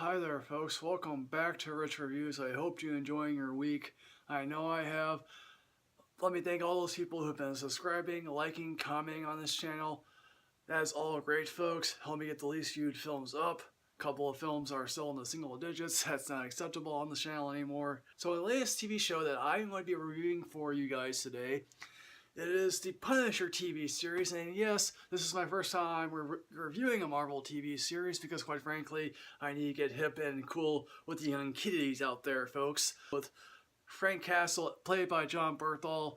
Hi there folks, welcome back to Rich Reviews. I hope you're enjoying your week. I know I have. Let me thank all those people who've been subscribing, liking, commenting on this channel. That is all great, folks. Help me get the least viewed films up. A couple of films are still in the single digits. That's not acceptable on the channel anymore. So the latest TV show that I'm going to be reviewing for you guys today, it is the Punisher TV series, and yes, this is my first time reviewing a Marvel TV series because, quite frankly, I need to get hip and cool with the young kiddies out there, folks. With Frank Castle, played by John Bernthal,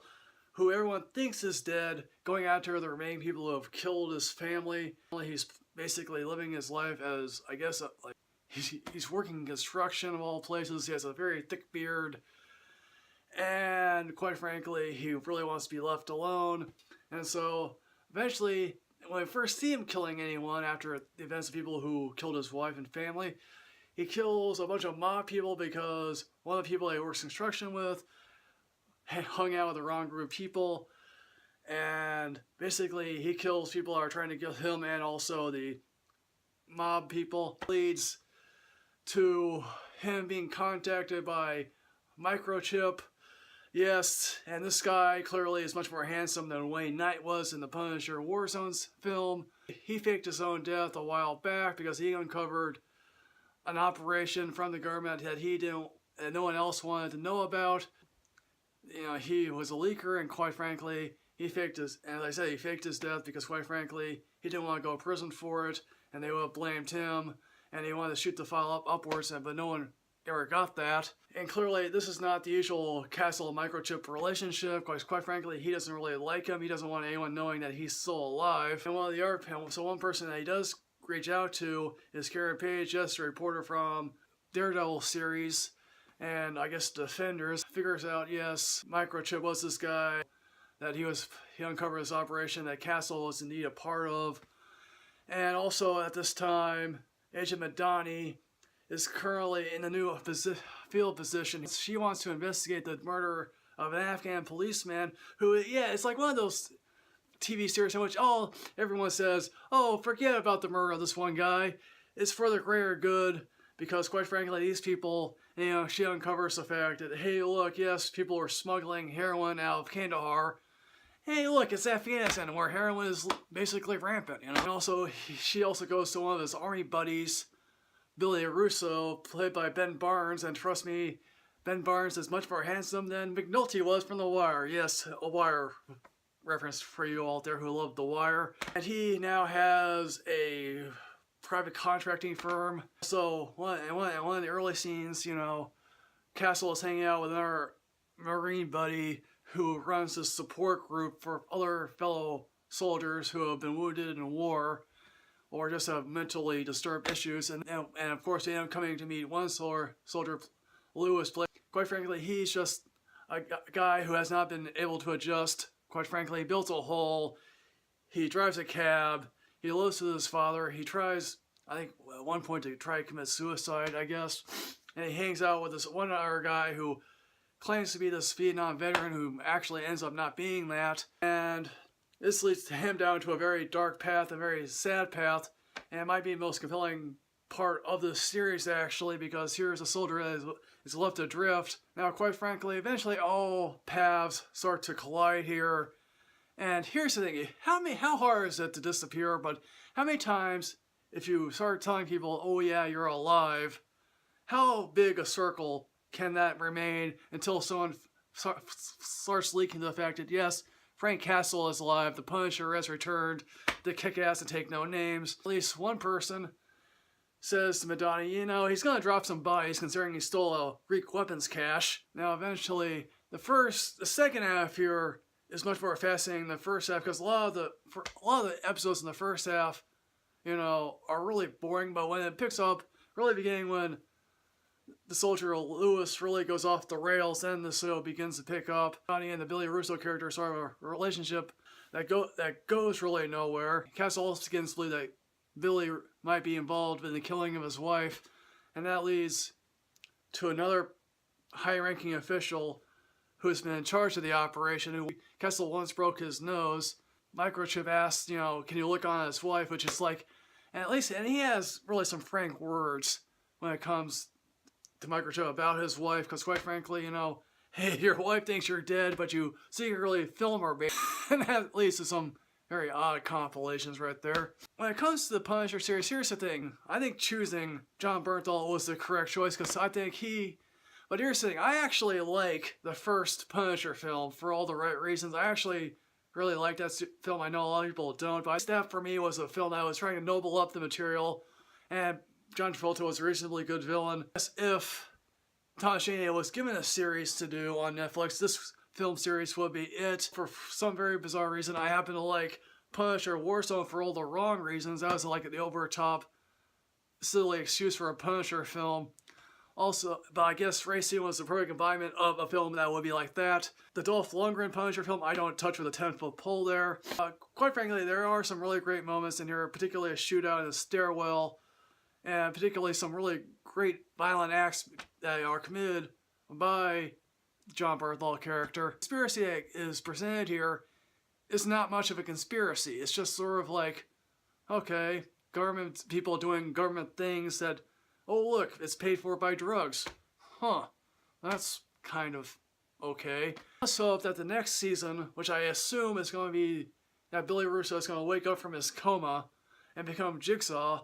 who everyone thinks is dead, going after the remaining people who have killed his family. He's basically living his life as, I guess, like he's working construction of all places. He has a very thick beard. And quite frankly, he really wants to be left alone. And so eventually, when I first see him killing anyone after the events of people who killed his wife and family, he kills a bunch of mob people because one of the people he works construction with hung out with the wrong group of people. And basically, he kills people who are trying to kill him and also the mob people. Leads to him being contacted by Microchip. Yes, and this guy clearly is much more handsome than Wayne Knight was in the Punisher Warzone's film. He faked his own death a while back because he uncovered an operation from the government that he didn't, and no one else wanted to know about. You know, he was a leaker, and quite frankly, he faked his, as I said, he faked his death because, quite frankly, he didn't want to go to prison for it, and they would have blamed him, and he wanted to shoot the file upwards, but no one ever got that. And clearly, this is not the usual Castle-Microchip relationship, because quite frankly, he doesn't really like him. He doesn't want anyone knowing that he's still alive. And one person that he does reach out to is Karen Page, yes, a reporter from Daredevil series, and I guess Defenders, figures out, yes, Microchip was this guy, that he uncovered this operation that Castle was indeed a part of. And also at this time, Agent Madani is currently in a new field position. She wants to investigate the murder of an Afghan policeman who, yeah, it's like one of those TV series in which everyone says, oh, forget about the murder of this one guy. It's for the greater good, because quite frankly, these people, you know, she uncovers the fact that, hey, look, yes, people are smuggling heroin out of Kandahar. Hey, look, it's Afghanistan, where heroin is basically rampant, you know. And also, she also goes to one of his army buddies, Billy Russo, played by Ben Barnes, and trust me, Ben Barnes is much more handsome than McNulty was from The Wire. Yes, a Wire reference for you all there who love The Wire. And he now has a private contracting firm. So, one of the early scenes, you know, Castle is hanging out with another Marine buddy who runs this support group for other fellow soldiers who have been wounded in war, or just have mentally disturbed issues, and of course they end up coming to meet one soldier, Lewis. Quite frankly, he's just a guy who has not been able to adjust. Quite frankly, he built a hole, he drives a cab, he lives with his father, he tries, I think at one point, to try to commit suicide, I guess, and he hangs out with this one other guy who claims to be this Vietnam veteran who actually ends up not being that, and this leads to him down to a very dark path, a very sad path, and it might be the most compelling part of the series, actually, because here's a soldier that is left adrift. Now, quite frankly, eventually all paths start to collide here, and here's the thing, how hard is it to disappear, but how many times, if you start telling people, oh yeah, you're alive, how big a circle can that remain until someone starts leaking the fact that, yes, Frank Castle is alive, the Punisher has returned to kick ass and take no names. At least one person says to Madani, you know, he's gonna drop some bodies considering he stole a Greek weapons cache. Now eventually, the second half here is much more fascinating than the first half, because a lot of the episodes in the first half, you know, are really boring, but when it picks up, really beginning when the soldier Lewis really goes off the rails, then the show begins to pick up. Johnny and the Billy Russo character sort of a relationship that goes really nowhere. Castle also begins to believe that Billy might be involved in the killing of his wife, and that leads to another high-ranking official who's been in charge of the operation, who Castle once broke his nose. Microchip asks, you know, can you look on his wife, which is like, and he has really some frank words when it comes to Microchip about his wife, because quite frankly, you know, hey, your wife thinks you're dead, but you secretly film her, baby. And that leads to some very odd compilations right there. When it comes to the Punisher series, here's the thing. I think choosing Jon Bernthal was the correct choice, because I think but here's the thing. I actually like the first Punisher film for all the right reasons. I actually really like that film. I know a lot of people don't, but that for me was a film that was trying to noble up the material, and John Travolta was a reasonably good villain. If Thomas Jane was given a series to do on Netflix, this film series would be it. For some very bizarre reason, I happen to like Punisher Warzone for all the wrong reasons. That was like the over-top, silly excuse for a Punisher film. Also, but I guess Racing was the perfect embodiment of a film that would be like that. The Dolph Lundgren Punisher film, I don't touch with a 10-foot pole there. Quite frankly, there are some really great moments in here, particularly a shootout in a stairwell, and particularly some really great violent acts that are committed by Jon Bernthal character. The conspiracy that is presented here is not much of a conspiracy. It's just sort of like, okay, government people doing government things that, oh look, it's paid for by drugs. Huh, that's kind of okay. Let's hope that the next season, which I assume is going to be that Billy Russo is going to wake up from his coma and become Jigsaw,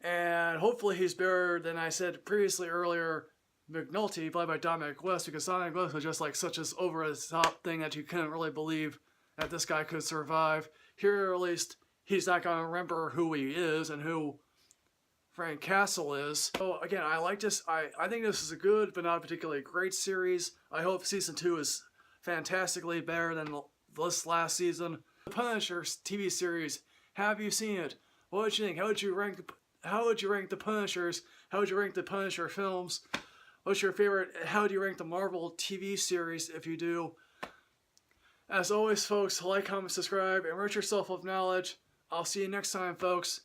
and hopefully he's better than I said previously earlier, McNulty, played by Dominic West, because Dominic West was just like such an over-the-top thing that you couldn't really believe that this guy could survive. Here, at least, he's not going to remember who he is and who Frank Castle is. So again, I like this. I think this is a good but not particularly great series. I hope season 2 is fantastically better than this last season. The Punisher TV series, have you seen it? What would you think? How would you rank the Punishers? How would you rank the Punisher films? What's your favorite? How do you rank the Marvel TV series if you do? As always, folks, like, comment, subscribe, enrich yourself with knowledge. I'll see you next time, folks.